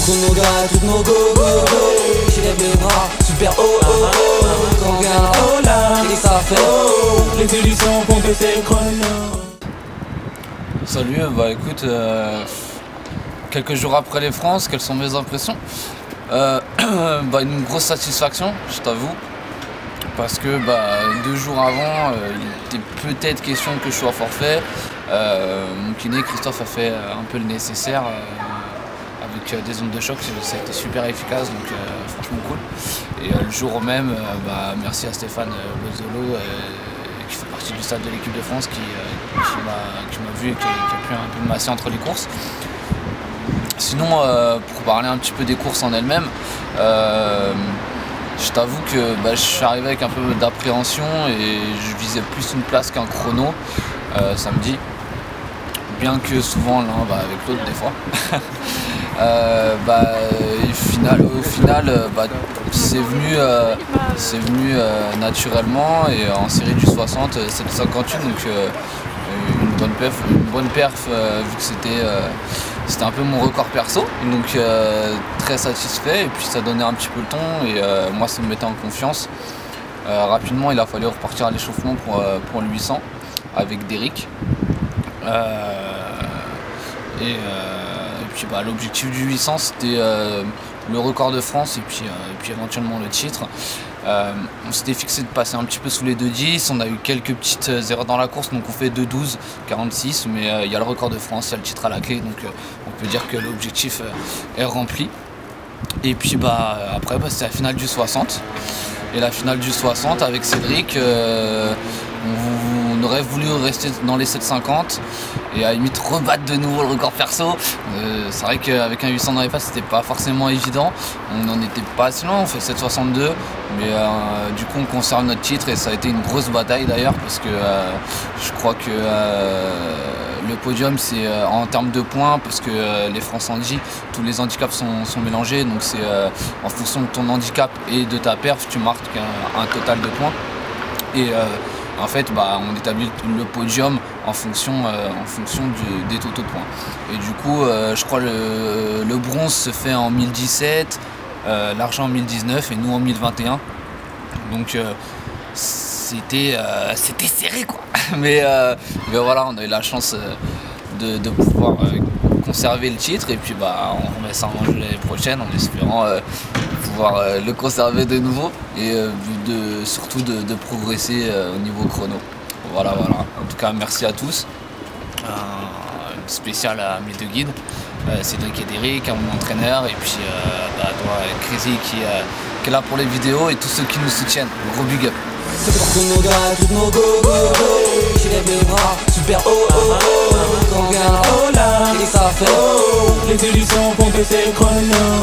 chrono derrière toutes nos go go go. J'élève les bras, super oh oh oh. Quand vient oh là, et ça fait oh. Les solutions contre ces chronos. Salut, bah écoute, quelques jours après les France, quelles sont mes impressions? Bah une grosse satisfaction, je t'avoue, parce que 2 jours avant, il était peut-être question que je sois forfait. Mon kiné Christophe a fait un peu le nécessaire avec des ondes de choc, ça a été super efficace, donc franchement cool. Et le jour même, merci à Stéphane Bozzolo, qui fait partie du staff de l'équipe de France, qui m'a vu et qui a pu un peu me masser entre les courses. Sinon, pour parler un petit peu des courses en elles-mêmes, je t'avoue que je suis arrivé avec un peu d'appréhension et je visais plus une place qu'un chrono samedi, bien que souvent l'un va avec l'autre des fois. Au final, c'est venu naturellement, et en série du 60, c'est le 58, donc une bonne perf vu que c'était un peu mon record perso, donc très satisfait, et puis ça donnait un petit peu le ton, et moi ça me mettait en confiance. Rapidement il a fallu repartir à l'échauffement pour le 800 avec Derrick. Et puis l'objectif du 800 c'était le record de France et puis éventuellement le titre. On s'était fixé de passer un petit peu sous les 2:10, on a eu quelques petites erreurs dans la course, donc on fait 2:12,46, mais il y a le record de France, il y a le titre à la clé, donc on peut dire que l'objectif est rempli. Et puis après c'était la finale du 60, et la finale du 60 avec Cédric, on aurait voulu rester dans les 7,50 et à la limite rebattre de nouveau le record perso. C'est vrai qu'avec un 800 dans les pattes c'était pas forcément évident, on n'en était pas si loin, on fait 7,62, mais du coup on conserve notre titre, et ça a été une grosse bataille d'ailleurs, parce que je crois que le podium c'est en termes de points, parce que les France Handy, tous les handicaps sont mélangés, donc c'est en fonction de ton handicap et de ta perf, tu marques un total de points. Et en fait, on établit le podium en fonction des totaux de points. Et du coup, je crois le bronze se fait en 1017, l'argent en 1019 et nous en 1021. Donc c'était serré quoi. Mais voilà, on a eu la chance de pouvoir conserver le titre, et puis on remet ça en jeu l'année prochaine en espérant pouvoir le conserver de nouveau, et surtout de progresser au niveau chrono. Voilà. En tout cas, merci à tous. Spécial à mes deux guides, Cédric et Derrick, à mon entraîneur, et puis à toi, Crazy, qui est là pour les vidéos, et tous ceux qui nous soutiennent. Gros big up. Chrono derrière toutes nos go go go. J'élève les bras, super oh oh oh. Quand vient oh là, et ça fait oh. Les solutions contre ces chronos.